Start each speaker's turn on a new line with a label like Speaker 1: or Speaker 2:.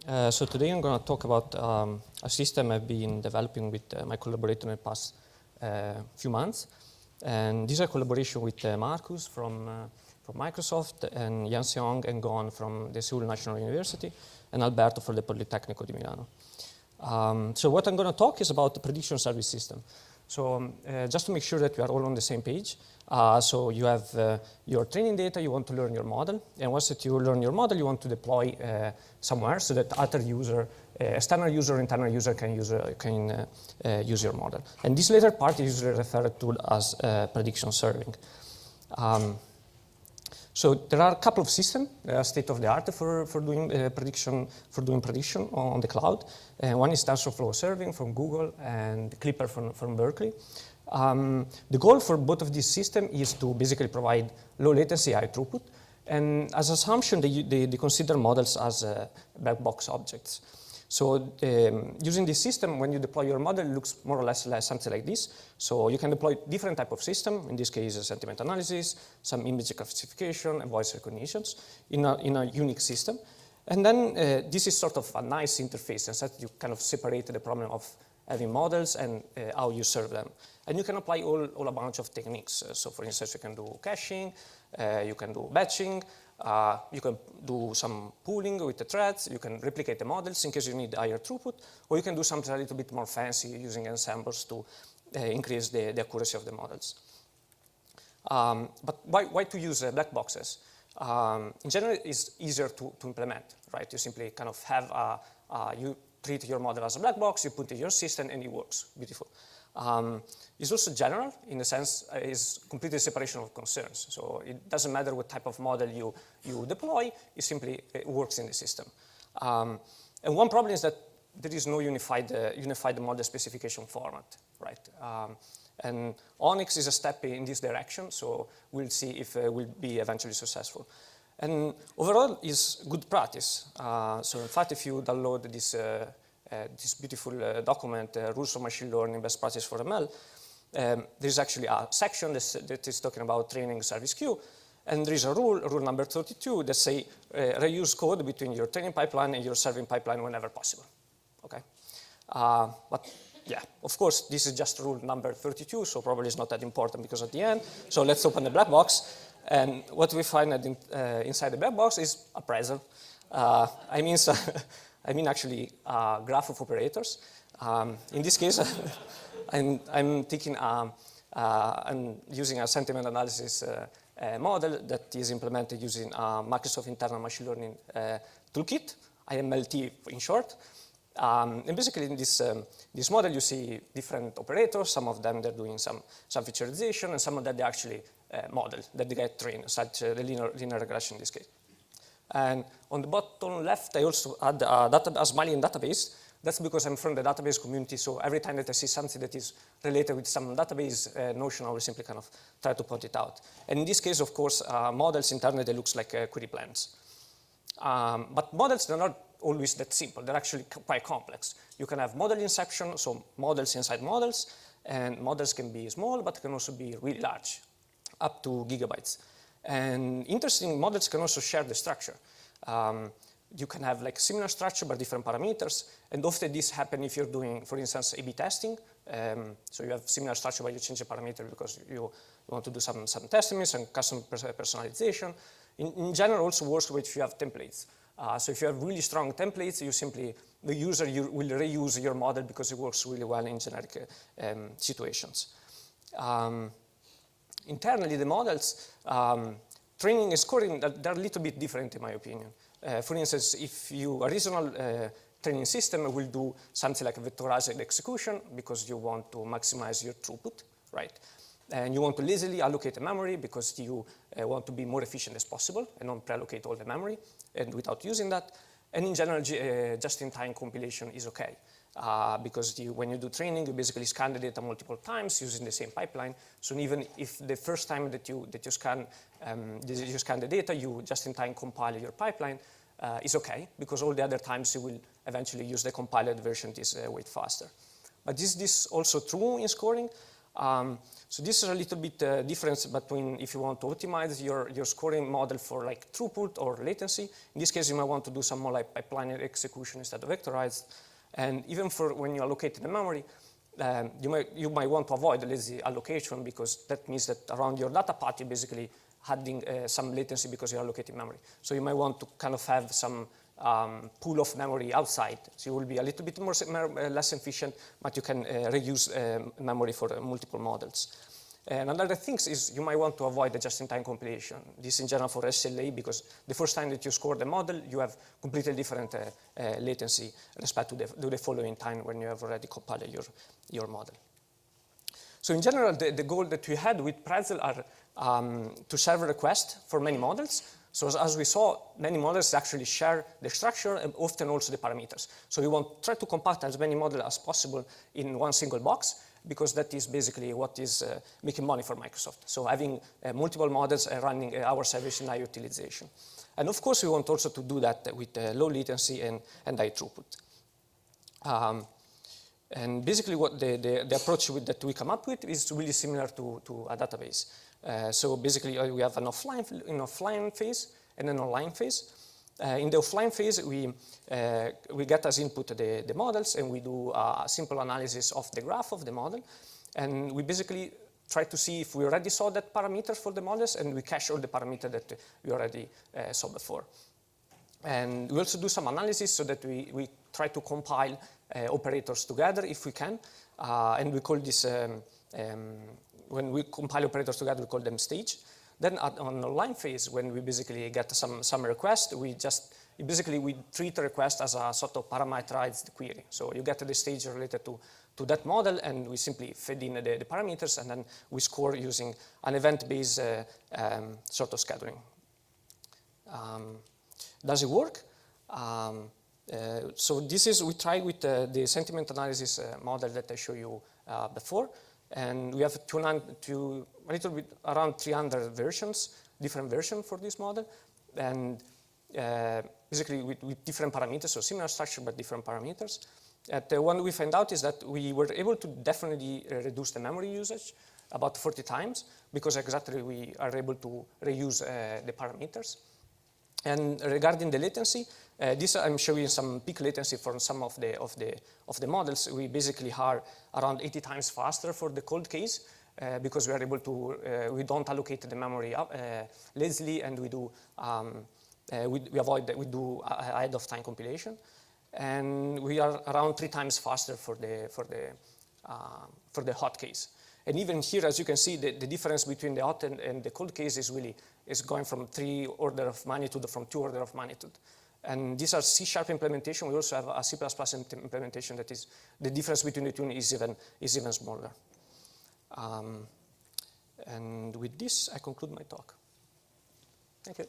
Speaker 1: So today I'm going to talk about a system I've been developing with my collaborator in the past few months. And this is a collaboration with Marcus from Microsoft, and Yan Seong and Gon from the Seoul National University, and Alberto from the Politecnico di Milano. So what I'm going to talk is about the prediction service system. So just to make sure that we are all on the same page, so you have your training data, you want to learn your model, and once that you learn your model, you want to deploy somewhere so that other user, external user, internal user can use your model. And this later part is usually referred to as prediction serving. So there are a couple of systems, state-of-the-art for doing prediction on the cloud. One is TensorFlow Serving from Google and Clipper from Berkeley. The goal for both of these systems is to basically provide low latency, high throughput. And as assumption, they consider models as black box objects. So using this system, when you deploy your model, it looks more or less like something like this. So you can deploy different type of system, in this case, a sentiment analysis, some image classification, and voice recognitions in a unique system. And then this is sort of a nice interface, and so you kind of separate the problem of having models and how you serve them. And you can apply all a bunch of techniques. So for instance, you can do caching, you can do batching, you can do some pooling with the threads, you can replicate the models in case you need higher throughput, or you can do something a little bit more fancy using ensembles to increase the accuracy of the models. But why to use black boxes? In general, it's easier to implement, right? You simply kind of have you treat your model as a black box, you put it in your system, and it works. Beautiful. It's also general in the sense it's completely separation of concerns. So it doesn't matter what type of model you deploy, it works in the system. And one problem is that there is no unified model specification format, right? And Onyx is a step in this direction, so we'll see if it will be eventually successful. And overall, it's good practice. So in fact, if you download this beautiful document, Rules of Machine Learning Best Practice for ML, there's actually a section that is talking about training service queue. And there is a rule number 32, that say reuse code between your training pipeline and your serving pipeline whenever possible. Okay? But yeah, of course, this is just rule number 32, so probably it's not that important because at the end. So let's open the black box. And what we find inside the black box is appraisal. I mean actually a graph of operators. In this case, I'm taking I'm using a sentiment analysis model that is implemented using Microsoft internal machine learning toolkit, IMLT in short. And basically in this model, you see different operators. Some of them, they're doing some featureization, and some of them, they actually model that they get trained, such the linear regression in this case. And on the bottom left, I also add a Smiley database. That's because I'm from the database community, so every time that I see something that is related with some database notion, I will simply kind of try to point it out. And in this case, of course, models internally, they look like query plans. But models, they're not always that simple. They're actually quite complex. You can have model inception, so models inside models, and models can be small, but can also be really large, up to gigabytes. And interesting, models can also share the structure. You can have like similar structure but different parameters, and often this happens if you're doing, for instance, A/B testing. So you have similar structure, but you change the parameter because you want to do some testing, some custom personalization. In general, also works if you have templates. So if you have really strong templates, the user will reuse your model because it works really well in generic situations. Internally, the models, training and scoring, they're a little bit different in my opinion. For instance, if a reasonable training system will do something like a vectorized execution because you want to maximize your throughput, right? And you want to lazily allocate the memory because you want to be more efficient as possible and not pre-allocate all the memory and without using that. And in general, just-in-time compilation is okay. Because when you do training, you basically scan the data multiple times using the same pipeline. So even if the first time that you scan the data, you just-in-time compile your pipeline, is okay, because all the other times you will eventually use the compiled version this way faster. But is this also true in scoring? So this is a little bit difference between if you want to optimize your scoring model for like throughput or latency. In this case, you might want to do some more like pipeline execution instead of vectorized. And even for when you allocate the memory, you might want to avoid lazy allocation because that means that around your data path, you're basically adding some latency because you're allocating memory. So you might want to kind of have some pool of memory outside. So you will be a little bit more less efficient, but you can reuse memory for multiple models. And another thing is you might want to avoid the just-in-time compilation. This in general for SLA because the first time that you score the model, you have completely different latency respect to the following time when you have already compiled your model. So in general, the goal that we had with Pretzel are to serve requests for many models. So as we saw, many models actually share the structure and often also the parameters. So we want to try to compact as many models as possible in one single box because that is basically what is making money for Microsoft. So having multiple models running our service in high utilization. And of course, we want also to do that with low latency and high throughput. And basically what the approach that we come up with is really similar to a database. So basically we have an offline phase and an online phase. In the offline phase, we get as input the models and we do a simple analysis of the graph of the model. And we basically try to see if we already saw that parameter for the models and we cache all the parameters that we already saw before. And we also do some analysis so that we try to compile operators together if we can. And we call this, when we compile operators together, we call them stage. Then on the online phase, when we basically get some request, we treat the request as a sort of parameterized query. So you get the stage related to that model, and we simply feed in the parameters, and then we score using an event-based sort of scheduling. Does it work? So this is, we try with the sentiment analysis model that I showed you before. And we have a little bit around 300 versions, different versions for this model. And basically with different parameters, so similar structure, but different parameters. And the one we found out is that we were able to definitely reduce the memory usage about 40 times because exactly we are able to reuse the parameters. And regarding the latency, this I'm showing some peak latency for some of the models. We basically are around 80 times faster for the cold case because we are able to we don't allocate the memory lazily, and we do we avoid that we do ahead of time compilation, and we are around 3 times faster for the hot case. And even here, as you can see, the difference between the hot and the cold case is going from 3 order of magnitude from 2 order of magnitude. And these are C# implementation. We also have a C++ implementation that is, the difference between the two is even smaller. And with this, I conclude my talk. Thank you.